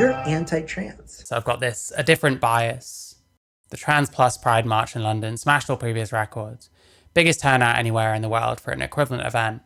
you're anti-trans. So I've got a different bias. The Trans Plus Pride March in London smashed all previous records. Biggest turnout anywhere in the world for an equivalent event.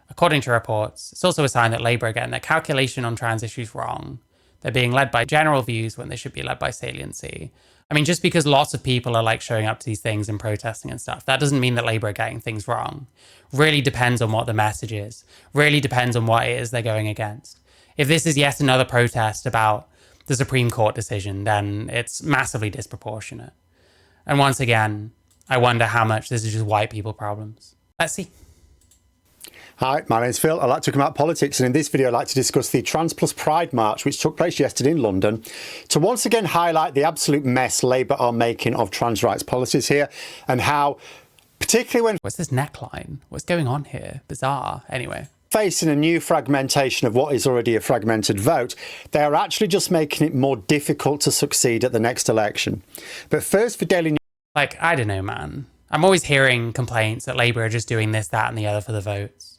According to reports, it's also a sign that Labour are getting their calculation on trans issues wrong. They're being led by general views when they should be led by saliency. I mean, just because lots of people are like showing up to these things and protesting and stuff, that doesn't mean that Labour are getting things wrong. Really depends on what the message is. Really depends on what it is they're going against. If this is yet another protest about the Supreme Court decision, then it's massively disproportionate. And once again, I wonder how much this is just white people problems. Let's see. Hi, my name's Phil. I'd like to come out politics, and in this video I'd like to discuss the Trans Plus Pride March which took place yesterday in London to once again highlight the absolute mess Labour are making of trans rights policies here, and how, particularly when... What's this neckline? What's going on here? Bizarre. Anyway. Facing a new fragmentation of what is already a fragmented vote, they are actually just making it more difficult to succeed at the next election. But first for Daily News... Like, I don't know, man. I'm always hearing complaints that Labour are just doing this, that and the other for the votes.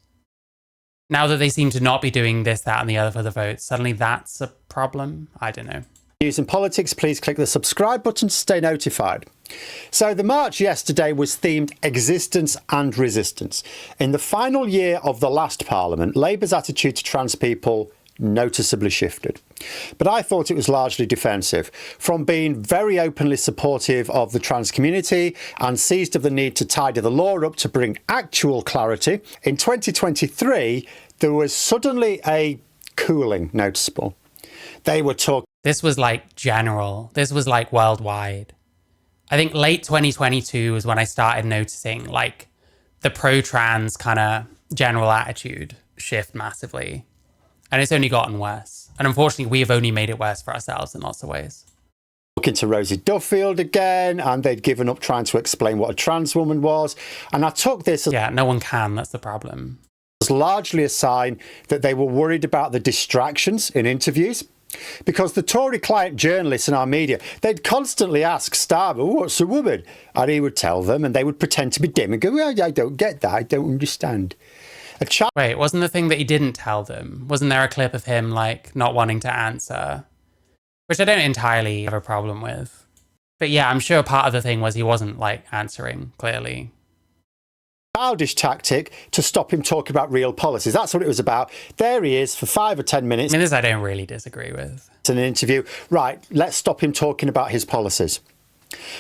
Now that they seem to not be doing this, that and the other for the votes, suddenly that's a problem? I don't know. News and politics, please click the subscribe button to stay notified. So the march yesterday was themed existence and resistance. In the final year of the last parliament, Labour's attitude to trans people noticeably shifted. But I thought it was largely defensive, from being very openly supportive of the trans community and seized of the need to tidy the law up to bring actual clarity. In 2023, there was suddenly a cooling noticeable. They were talking... This was like general. This was like worldwide. I think late 2022 was when I started noticing like the pro-trans kind of general attitude shift massively. And it's only gotten worse. And unfortunately, we have only made it worse for ourselves in lots of ways. Looking to Rosie Duffield again, and they'd given up trying to explain what a trans woman was. And I took this as... Yeah, no one can. That's the problem. ...as largely a sign that they were worried about the distractions in interviews. Because the Tory client journalists in our media, they'd constantly ask Starmer, what's a woman? And he would tell them, and they would pretend to be dim and go, well, I don't get that, I don't understand. Wait, wasn't the thing that he didn't tell them? Wasn't there a clip of him, like, not wanting to answer? Which I don't entirely have a problem with. But yeah, I'm sure part of the thing was he wasn't, like, answering, clearly. Childish tactic to stop him talking about real policies. That's what it was about. There he is for 5 or 10 minutes. I mean, this I don't really disagree with. It's an interview. Right, let's stop him talking about his policies.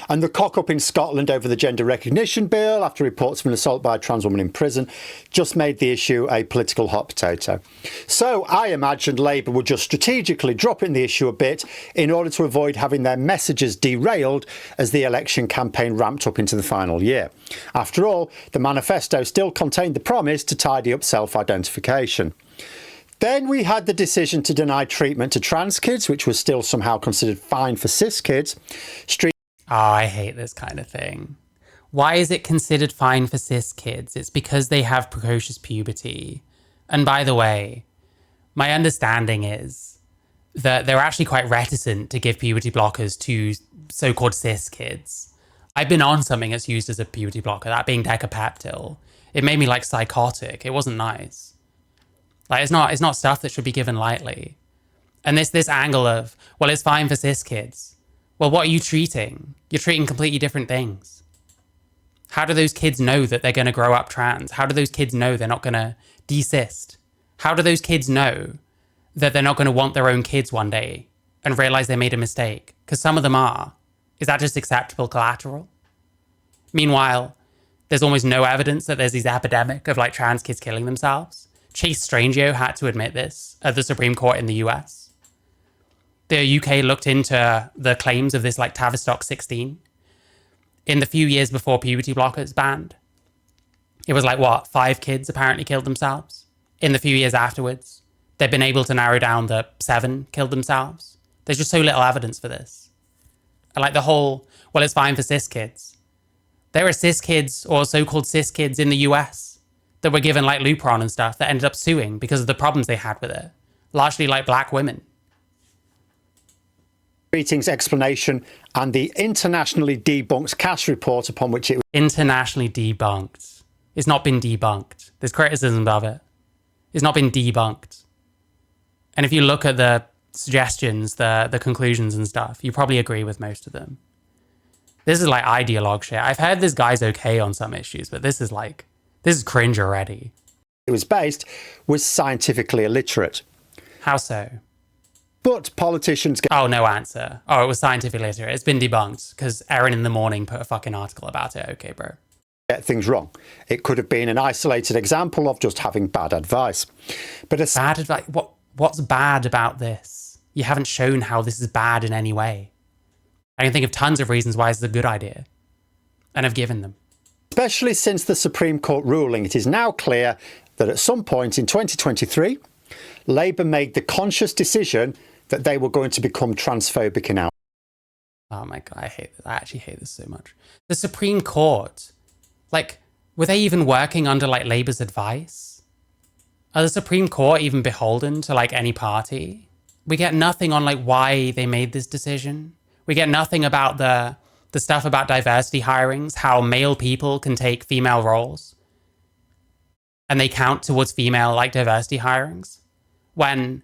And the cock-up in Scotland over the gender recognition bill after reports of an assault by a trans woman in prison just made the issue a political hot potato. So I imagined Labour would just strategically drop in the issue a bit in order to avoid having their messages derailed as the election campaign ramped up into the final year. After all, the manifesto still contained the promise to tidy up self-identification. Then we had the decision to deny treatment to trans kids, which was still somehow considered fine for cis kids. Oh, I hate this kind of thing. Why is it considered fine for cis kids? It's because they have precocious puberty. And by the way, my understanding is that they're actually quite reticent to give puberty blockers to so-called cis kids. I've been on something that's used as a puberty blocker, that being Decapeptyl. It made me like psychotic. It wasn't nice. Like it's not stuff that should be given lightly. And this angle of, well, it's fine for cis kids. Well, what are you treating? You're treating completely different things. How do those kids know that they're going to grow up trans? How do those kids know they're not going to desist? How do those kids know that they're not going to want their own kids one day and realize they made a mistake? Because some of them are. Is that just acceptable collateral? Meanwhile, there's almost no evidence that there's this epidemic of like trans kids killing themselves. Chase Strangio had to admit this at the Supreme Court in the US. The UK looked into the claims of this like Tavistock 16 in the few years before puberty blockers banned. It was like, what, 5 kids apparently killed themselves? In the few years afterwards, they've been able to narrow down that 7 killed themselves. There's just so little evidence for this. And like the whole, well, it's fine for cis kids. There are cis kids or so-called cis kids in the US that were given like Lupron and stuff that ended up suing because of the problems they had with it. Largely like black women. Meeting's explanation and the internationally debunked CAS report upon which it was... Internationally debunked. It's not been debunked. There's criticism of it. It's not been debunked. And if you look at the suggestions, the conclusions and stuff, you probably agree with most of them. This is like ideologue shit. I've heard this guy's okay on some issues, but this is cringe already. It was based was scientifically illiterate. How so? But politicians Oh, no answer. Oh, it was scientifically illiterate. It's been debunked because Erin in the Morning put a fucking article about it. Okay, bro. get things wrong. It could have been an isolated example of just having bad advice. But bad advice? What's bad about this? You haven't shown how this is bad in any way. I can think of tons of reasons why this is a good idea. And I've given them. Especially since the Supreme Court ruling, it is now clear that at some point in 2023, Labour made the conscious decision that they were going to become transphobic in outlook. Oh my God, I hate this. I actually hate this so much. The Supreme Court, like, were they even working under, like, Labour's advice? Are the Supreme Court even beholden to, like, any party? We get nothing on, like, why they made this decision. We get nothing about the stuff about diversity hirings, how male people can take female roles. And they count towards female, like, diversity hirings. When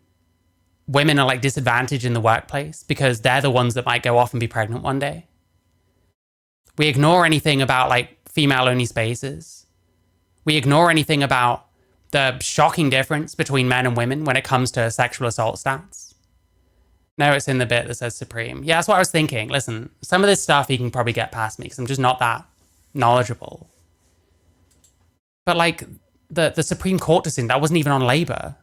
women are, like, disadvantaged in the workplace because they're the ones that might go off and be pregnant one day. We ignore anything about, like, female-only spaces. We ignore anything about the shocking difference between men and women when it comes to sexual assault stats. No, it's in the bit that says Supreme. Yeah, that's what I was thinking. Listen, some of this stuff you can probably get past me because I'm just not that knowledgeable. But, like, the Supreme Court decision, that wasn't even on Labour.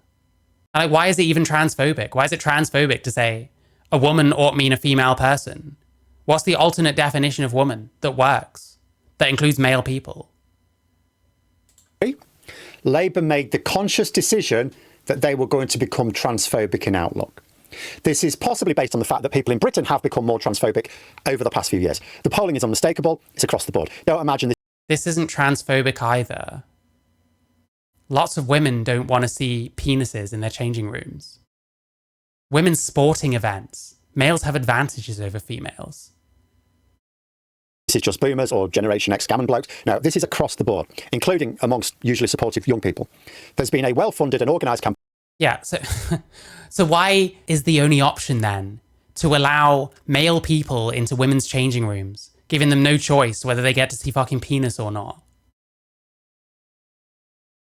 And, like, why is it even transphobic? Why is it transphobic to say a woman ought mean a female person? What's the alternate definition of woman that works, that includes male people? Labour made the conscious decision that they were going to become transphobic in outlook. This is possibly based on the fact that people in Britain have become more transphobic over the past few years. The polling is unmistakable. It's across the board. Don't imagine this. This isn't transphobic either. Lots of women don't want to see penises in their changing rooms. Women's sporting events. Males have advantages over females. This is just boomers or Generation X gammon blokes. No, this is across the board, including amongst usually supportive young people. There's been a well-funded and organised campaign. Yeah, so why is the only option then to allow male people into women's changing rooms, giving them no choice whether they get to see fucking penis or not?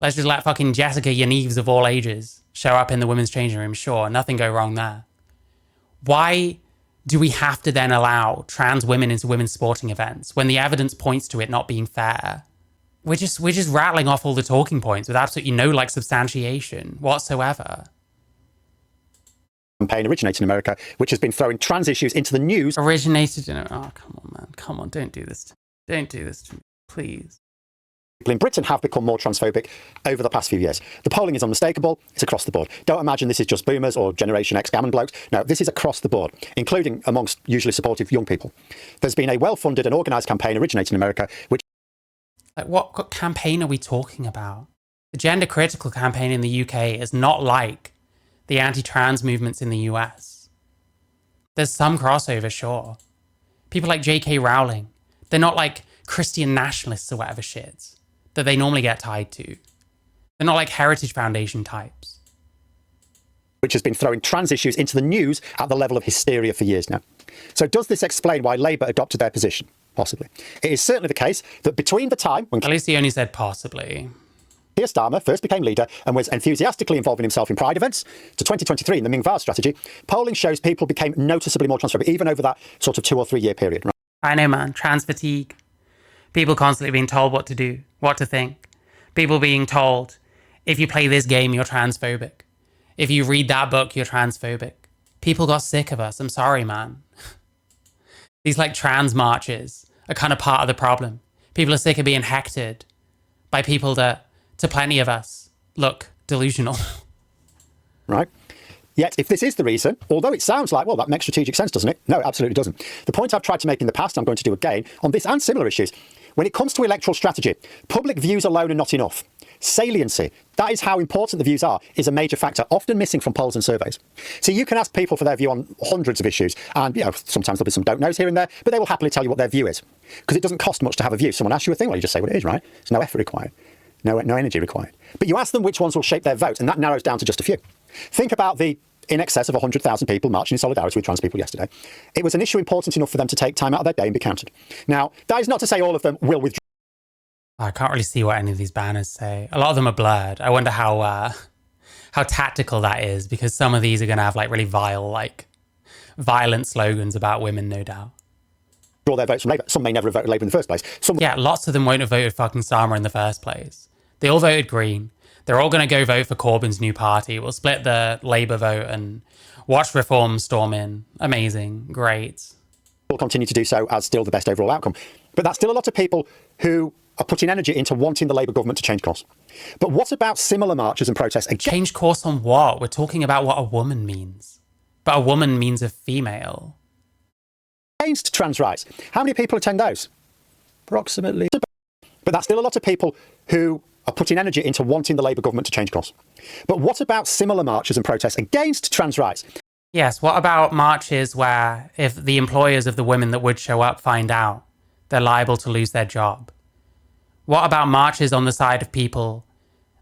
Let's just let fucking Jessica Yanives of all ages show up in the women's changing room. Sure, nothing go wrong there. Why do we have to then allow trans women into women's sporting events when the evidence points to it not being fair? We're just rattling off all the talking points with absolutely no, like, substantiation whatsoever. Campaign originated in America, which has been throwing trans issues into the news. Originated in... Oh, come on, man. Come on, don't do this. Don't do this to me, please. People in Britain have become more transphobic over the past few years. The polling is unmistakable. It's across the board. Don't imagine this is just boomers or Generation X gammon blokes. No, this is across the board, including amongst usually supportive young people. There's been a well-funded and organised campaign originated in America, which... Like, what campaign are we talking about? The gender critical campaign in the UK is not like the anti-trans movements in the US. There's some crossover, sure. People like J.K. Rowling, they're not like Christian nationalists or whatever shit that they normally get tied to. They're not like Heritage Foundation types. Which has been throwing trans issues into the news at the level of hysteria for years now. So does this explain why Labour adopted their position? Possibly. It is certainly the case that between the time when... At least he only said possibly. Keir Starmer first became leader and was enthusiastically involving himself in pride events, to 2023 in the Ming Vase strategy, polling shows people became noticeably more transphobic, even over that sort of 2 or 3 year period. Right? I know, man. Trans fatigue. People constantly being told what to do, what to think. People being told, if you play this game, you're transphobic. If you read that book, you're transphobic. People got sick of us. I'm sorry, man. These, like, trans marches are kind of part of the problem. People are sick of being hectored by people that, to plenty of us, look delusional. Right. Yet, if this is the reason, although it sounds like, well, that makes strategic sense, doesn't it? No, it absolutely doesn't. The point I've tried to make in the past, I'm going to do again, on this and similar issues, when it comes to electoral strategy, public views alone are not enough. Saliency, that is how important the views are, is a major factor, often missing from polls and surveys. So you can ask people for their view on hundreds of issues, and sometimes there'll be some don't knows here and there, but they will happily tell you what their view is. Because it doesn't cost much to have a view. Someone asks you a thing, well, you just say what it is, right? There's no effort required, no energy required. But you ask them which ones will shape their vote, and that narrows down to just a few. Think about the in excess of 100,000 people marching in solidarity with trans people yesterday. It was an issue important enough for them to take time out of their day and be counted. Now, that is not to say all of them will withdraw. I can't really see what any of these banners say. A lot of them are blurred. I wonder how tactical that is, because some of these are going to have like really vile, like violent slogans about women, no doubt. Draw their votes from Labour. Some may never have voted Labour in the first place. Yeah, lots of them won't have voted fucking Starmer in the first place. They all voted Green. They're all going to go vote for Corbyn's new party. We'll split the Labour vote and watch Reform storm in. Amazing. Great. Will continue to do so as still the best overall outcome. But that's still a lot of people who are putting energy into wanting the Labour government to change course. But what about similar marches and protests against... Change course on what? We're talking about what a woman means. But a woman means a female. Against trans rights. How many people attend those? Approximately. But that's still a lot of people who are putting energy into wanting the Labour government to change course. But what about similar marches and protests against trans rights? Yes, what about marches where if the employers of the women that would show up find out, they're liable to lose their job? What about marches on the side of people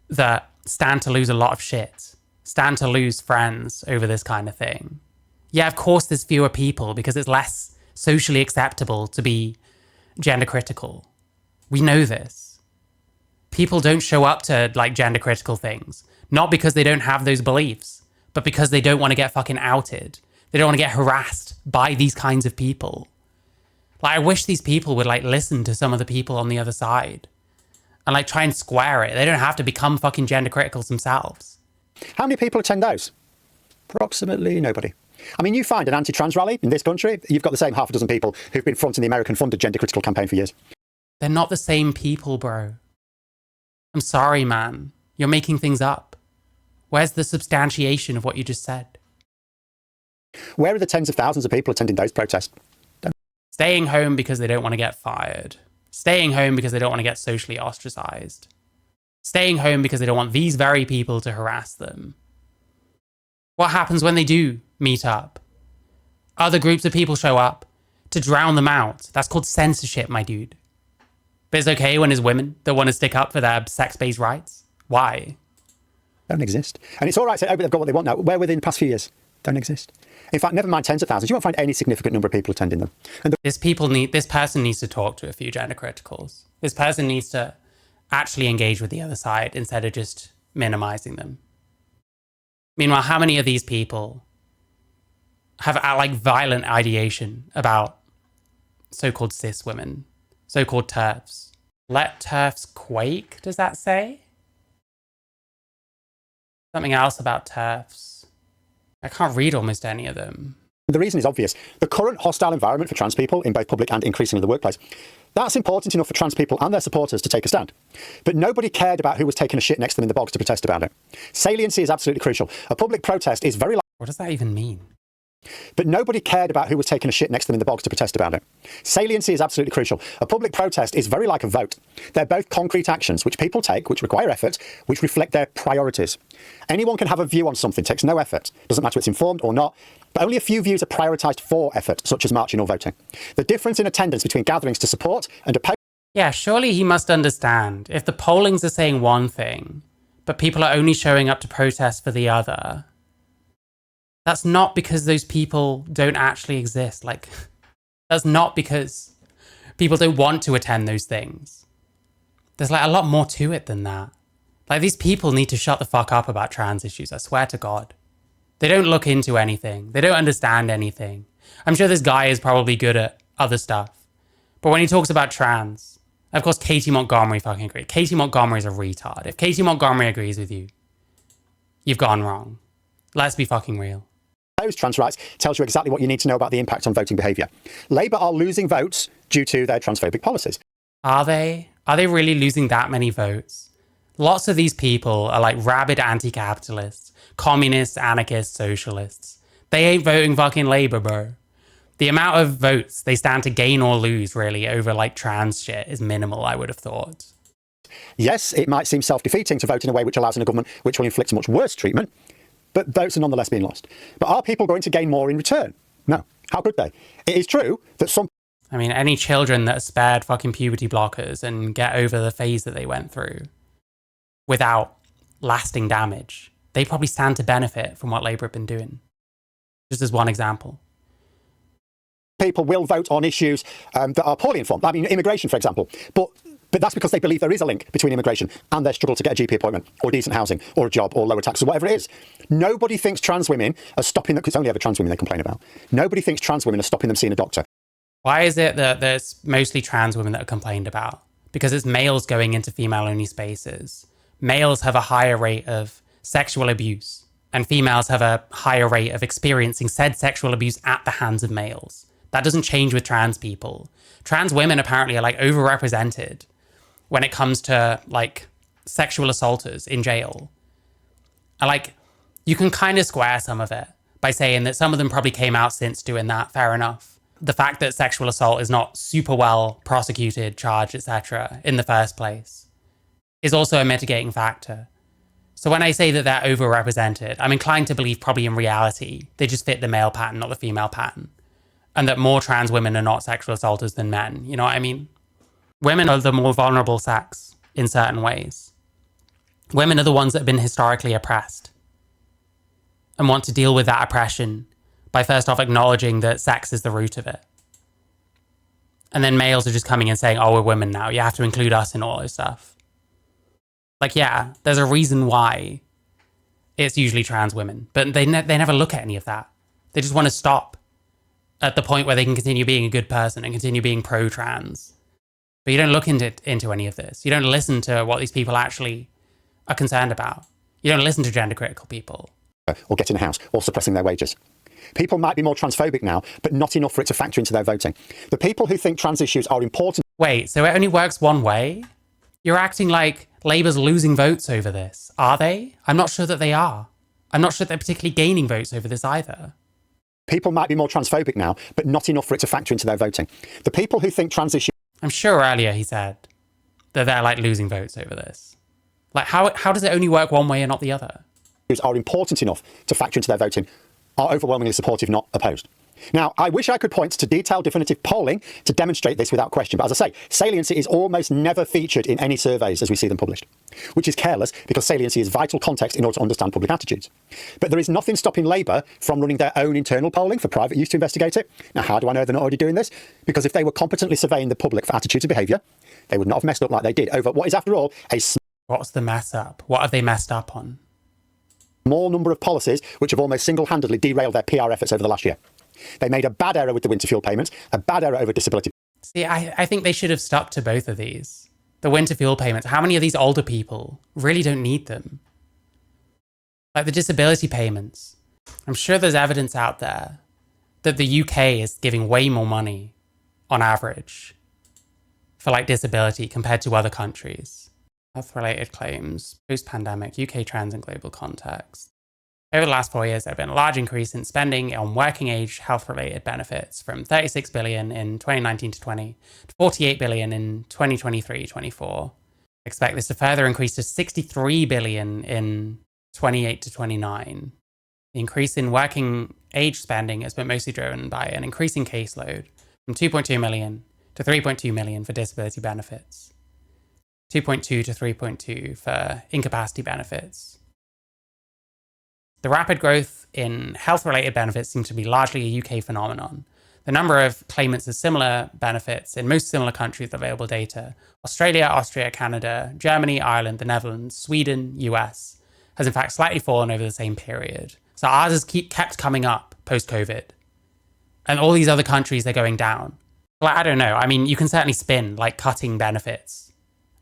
that stand to lose a lot of shit, stand to lose friends over this kind of thing? Yeah, of course there's fewer people because it's less socially acceptable to be gender critical. We know this. People don't show up to like gender critical things, not because they don't have those beliefs, but because they don't want to get fucking outed. They don't want to get harassed by these kinds of people. Like, I wish these people would like listen to some of the people on the other side and like try and square it. They don't have to become fucking gender criticals themselves. How many people attend those? Approximately nobody. I mean, you find an anti-trans rally in this country, you've got the same half a dozen people who've been fronting the American-funded gender critical campaign for years. They're not the same people, bro. I'm sorry, man. You're making things up. Where's the substantiation of what you just said? Where are the tens of thousands of people attending those protests? Staying home because they don't want to get fired. Staying home because they don't want to get socially ostracized. Staying home because they don't want these very people to harass them. What happens when they do meet up? Other groups of people show up to drown them out. That's called censorship, my dude. But it's okay when there's women that want to stick up for their sex-based rights. Why? Don't exist. And it's all right to say, oh, but they've got what they want now. Where within the past few years? Don't exist. In fact, never mind tens of thousands, you won't find any significant number of people attending them. And this person needs to talk to a few gender criticals. This person needs to actually engage with the other side instead of just minimizing them. Meanwhile, how many of these people have like violent ideation about so-called cis women, so-called TERFs? Let TERFs quake, does that say? Something else about TERFs. I can't read almost any of them. the reason is obvious. The current hostile environment for trans people in both public and increasingly the workplace, that's important enough for trans people and their supporters to take a stand. But nobody cared about who was taking a shit next to them in the bogs to protest about it. Saliency is absolutely crucial. A public protest is very... What does that even mean? But nobody cared about who was taking a shit next to them in the bogs to protest about it. Saliency is absolutely crucial. A public protest is very like a vote. They're both concrete actions which people take, which require effort, which reflect their priorities. Anyone can have a view on something, takes no effort. Doesn't matter if it's informed or not. But only a few views are prioritised for effort, such as marching or voting. The difference in attendance between gatherings to support and oppose... Yeah, surely he must understand. If the pollings are saying one thing, but people are only showing up to protest for the other... That's not because those people don't actually exist. Like, that's not because people don't want to attend those things. There's like a lot more to it than that. Like, these people need to shut the fuck up about trans issues, I swear to God. They don't look into anything. They don't understand anything. I'm sure this guy is probably good at other stuff. But when he talks about trans, of course, Katie Montgomery fucking agrees. Katie Montgomery is a retard. If Katie Montgomery agrees with you, you've gone wrong. Let's be fucking real. Trans rights tells you exactly what you need to know about the impact on voting behaviour. Labour are losing votes due to their transphobic policies. Are they? Are they really losing that many votes? Lots of these people are like rabid anti-capitalists, communists, anarchists, socialists. They ain't voting fucking Labour, bro. The amount of votes they stand to gain or lose, really, over like trans shit is minimal, I would have thought. Yes, it might seem self-defeating to vote in a way which allows in a government which will inflict much worse treatment, but votes are nonetheless being lost. But are people going to gain more in return? No. How could they? It is true that some... I mean, any children that are spared fucking puberty blockers and get over the phase that they went through without lasting damage they probably stand to benefit from what Labour have been doing. Just as one example. People will vote on issues that are poorly informed. I mean, immigration, for example. But that's because they believe there is a link between immigration and their struggle to get a GP appointment or decent housing or a job or lower taxes or whatever it is. Nobody thinks trans women are stopping them, because it's only ever trans women they complain about. Nobody thinks trans women are stopping them seeing a doctor. Why is it that there's mostly trans women that are complained about? Because it's males going into female-only spaces. Males have a higher rate of sexual abuse, and females have a higher rate of experiencing said sexual abuse at the hands of males. That doesn't change with trans people. Trans women apparently are like overrepresented when it comes to like sexual assaulters in jail. And like, you can kind of square some of it by saying that some of them probably came out since doing that, fair enough. The fact that sexual assault is not super well prosecuted, charged, etc. in the first place is also a mitigating factor. So when I say that they're overrepresented, I'm inclined to believe probably in reality, they just fit the male pattern, not the female pattern. And that more trans women are not sexual assaulters than men. You know what I mean? Women are the more vulnerable sex in certain ways. Women are the ones that have been historically oppressed and want to deal with that oppression by first off acknowledging that sex is the root of it. And then males are just coming and saying, oh, we're women now. You have to include us in all this stuff. Like, yeah, there's a reason why it's usually trans women, but they never look at any of that. They just want to stop at the point where they can continue being a good person and continue being pro-trans. But you don't look into any of this. You don't listen to what these people actually are concerned about. You don't listen to gender critical people. Or getting a house, or suppressing their wages. People might be more transphobic now, but not enough for it to factor into their voting. The people who think trans issues are important... Wait, so it only works one way? You're acting like Labour's losing votes over this. Are they? I'm not sure that they are. I'm not sure they're particularly gaining votes over this either. People might be more transphobic now, but not enough for it to factor into their voting. The people who think trans issues... I'm sure earlier he said that they're like losing votes over this. Like how does it only work one way and not the other? ...are important enough to factor into their voting are overwhelmingly supportive, not opposed. Now, I wish I could point to detailed, definitive polling to demonstrate this without question. But as I say, saliency is almost never featured in any surveys as we see them published, which is careless because saliency is vital context in order to understand public attitudes. But there is nothing stopping Labour from running their own internal polling for private use to investigate it. Now, how do I know they're not already doing this? Because if they were competently surveying the public for attitudes and behaviour, they would not have messed up like they did over what is, after all, a What's the mess up? What have they messed up on? small number of policies which have almost single-handedly derailed their PR efforts over the last year. They made a bad error with the winter fuel payments, a bad error over disability. See, I think they should have stuck to both of these. The winter fuel payments. How many of these older people really don't need them? Like the disability payments. I'm sure there's evidence out there that the UK is giving way more money on average for like disability compared to other countries. Health-related claims, post-pandemic, UK trends in global context. Over the last 4 years, there have been a large increase in spending on working-age health-related benefits from 36 billion in 2019 to 20 to 48 billion in 2023-24. Expect this to further increase to 63 billion in 28 to 29. The increase in working-age spending has been mostly driven by an increasing caseload from 2.2 million to 3.2 million for disability benefits, 2.2 to 3.2 for incapacity benefits. The rapid growth in health-related benefits seems to be largely a UK phenomenon. The number of claimants of similar benefits in most similar countries with available data, Australia, Austria, Canada, Germany, Ireland, the Netherlands, Sweden, US, has in fact slightly fallen over the same period. So ours has kept coming up post-COVID. And all these other countries are going down. Like, I don't know. I mean, you can certainly spin like cutting benefits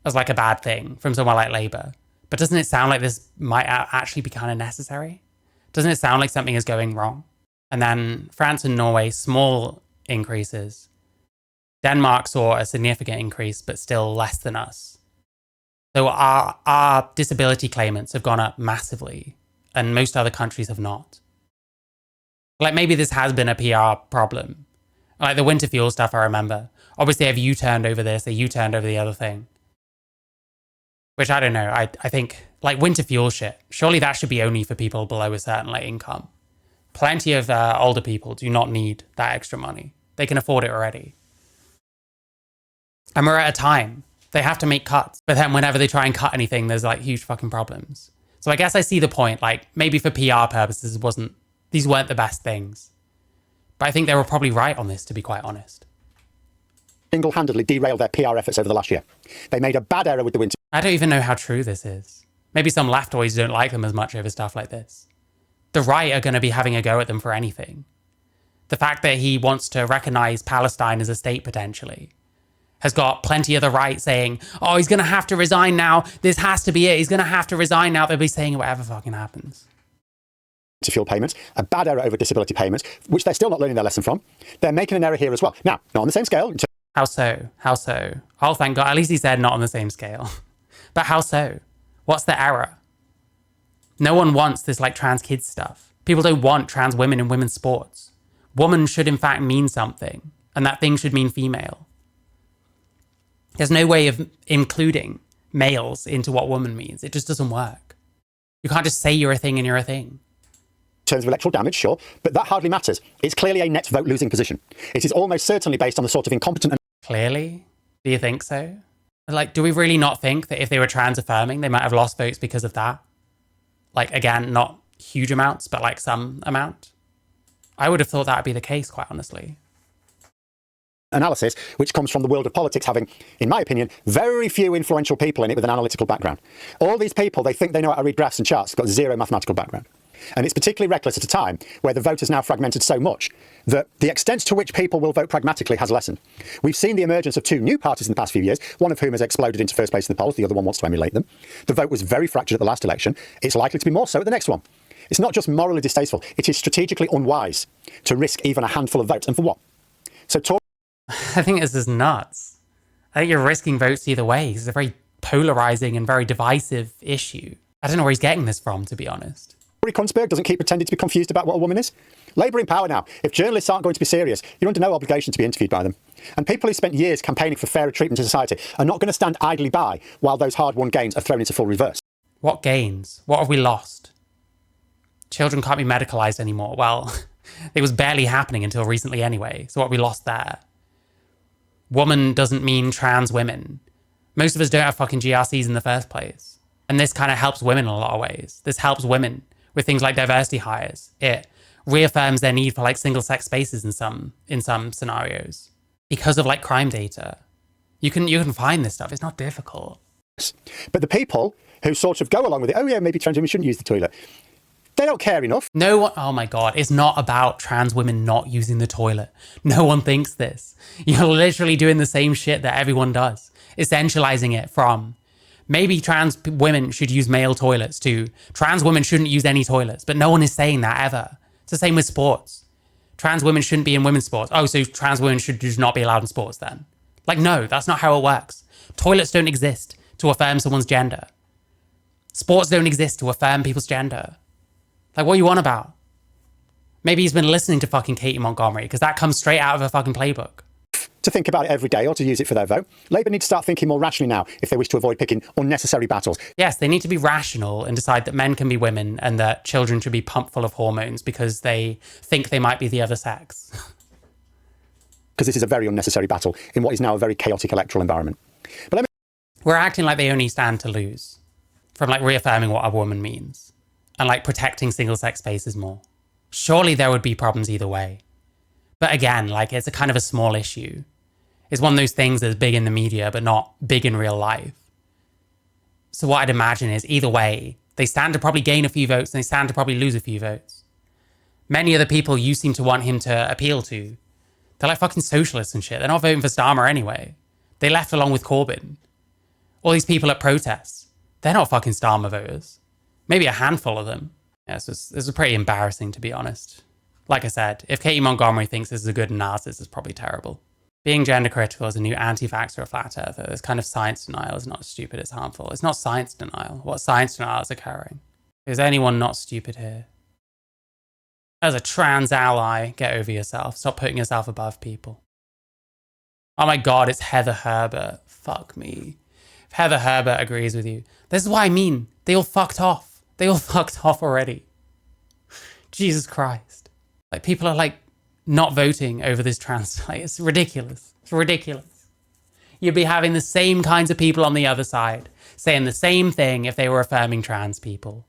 as like a bad thing from somewhere like Labour. But doesn't it sound like this might actually be kind of necessary? Doesn't it sound like something is going wrong? And then France and Norway, small increases. Denmark saw a significant increase, but still less than us. So our disability claimants have gone up massively, and most other countries have not. Like maybe this has been a PR problem. Like the winter fuel stuff, I remember. Obviously, they've U-turned over this, they U-turned over the other thing. Which I don't know, I think, like winter fuel shit, surely that should be only for people below a certain like income. Plenty of older people do not need that extra money. They can afford it already. And we're at a time, they have to make cuts. But then whenever they try and cut anything, there's like huge fucking problems. So I guess I see the point. Like, maybe for PR purposes, these weren't the best things. But I think they were probably right on this, to be quite honest. Single-handedly derailed their PR efforts over the last year. They made a bad error with the winter. I don't even know how true this is. Maybe some leftoids don't like them as much over stuff like this. The right are going to be having a go at them for anything. The fact that he wants to recognize Palestine as a state potentially has got plenty of the right saying, oh, he's going to have to resign now. This has to be it. He's going to have to resign now. They'll be saying whatever fucking happens. To fuel payments, a bad error over disability payments, which they're still not learning their lesson from. They're making an error here as well. Now, not on the same scale. How so? How so? Oh, thank God. At least he said not on the same scale. But how so? What's the error? No one wants this like trans kids stuff. People don't want trans women in women's sports. Woman should in fact mean something, and that thing should mean female. There's no way of including males into what woman means. It just doesn't work. You can't just say you're a thing and you're a thing. In terms of electoral damage, sure, but that hardly matters. It's clearly a net vote losing position. It is almost certainly based on the sort of incompetent... Clearly? Do you think so? Like, do we really not think that if they were trans affirming, they might have lost votes because of that? Like, again, not huge amounts, but like some amount? I would have thought that would be the case, quite honestly. Analysis, which comes from the world of politics having, in my opinion, very few influential people in it with an analytical background. All these people, they think they know how to read graphs and charts, got zero mathematical background. And it's particularly reckless at a time where the vote is now fragmented so much that the extent to which people will vote pragmatically has lessened. We've seen the emergence of two new parties in the past few years, one of whom has exploded into first place in the polls, the other one wants to emulate them. The vote was very fractured at the last election. It's likely to be more so at the next one. It's not just morally distasteful, it is strategically unwise to risk even a handful of votes. And for what? So I think this is nuts. I think you're risking votes either way. It's a very polarizing and very divisive issue. I don't know where he's getting this from, to be honest. Tory Kunzberg doesn't keep pretending to be confused about what a woman is. Labour in power now. If journalists aren't going to be serious, you're under no obligation to be interviewed by them. And people who spent years campaigning for fairer treatment in society are not going to stand idly by while those hard-won gains are thrown into full reverse. What gains? What have we lost? Children can't be medicalised anymore. Well, it was barely happening until recently anyway. So what have we lost there? Woman doesn't mean trans women. Most of us don't have fucking GRCs in the first place. And this kind of helps women in a lot of ways. This helps women with things like diversity hires. It reaffirms their need for like single sex spaces in some scenarios. Because of like crime data. You can find this stuff. It's not difficult. But the people who sort of go along with it, oh yeah, maybe trans women shouldn't use the toilet. They don't care enough. No one, oh my God, it's not about trans women not using the toilet. No one thinks this. You're literally doing the same shit that everyone does. Essentializing it from maybe trans women should use male toilets to trans women shouldn't use any toilets, but no one is saying that ever. It's the same with sports. Trans women shouldn't be in women's sports. Oh, so trans women should just not be allowed in sports then? Like, no, that's not how it works. Toilets don't exist to affirm someone's gender. Sports don't exist to affirm people's gender. Like, what are you on about? Maybe he's been listening to fucking Katie Montgomery, because that comes straight out of her fucking playbook. To think about it every day or to use it for their vote. Labour need to start thinking more rationally now if they wish to avoid picking unnecessary battles. Yes, they need to be rational and decide that men can be women and that children should be pumped full of hormones because they think they might be the other sex. Because this is a very unnecessary battle in what is now a very chaotic electoral environment. But we're acting like they only stand to lose from like reaffirming what a woman means and like protecting single sex spaces more. Surely there would be problems either way. But again, like it's a kind of a small issue. It's one of those things that's big in the media, but not big in real life. So what I'd imagine is either way, they stand to probably gain a few votes and they stand to probably lose a few votes. Many of the people you seem to want him to appeal to, they're like fucking socialists and shit. They're not voting for Starmer anyway. They left along with Corbyn. All these people at protests, they're not fucking Starmer voters. Maybe a handful of them. Yeah, this is pretty embarrassing, to be honest. Like I said, if Katie Montgomery thinks this is a good analysis, it's probably terrible. Being gender critical is a new anti-vaxxer or flat earther. This kind of science denial is not stupid, it's harmful. It's not science denial. What science denial is occurring? Is anyone not stupid here? As a trans ally, get over yourself. Stop putting yourself above people. Oh my God, it's Heather Herbert. Fuck me. If Heather Herbert agrees with you, this is what I mean. They all fucked off. They all fucked off already. Jesus Christ. Like, people are like not voting over this trans. Like, it's ridiculous. It's ridiculous. You'd be having the same kinds of people on the other side saying the same thing if they were affirming trans people.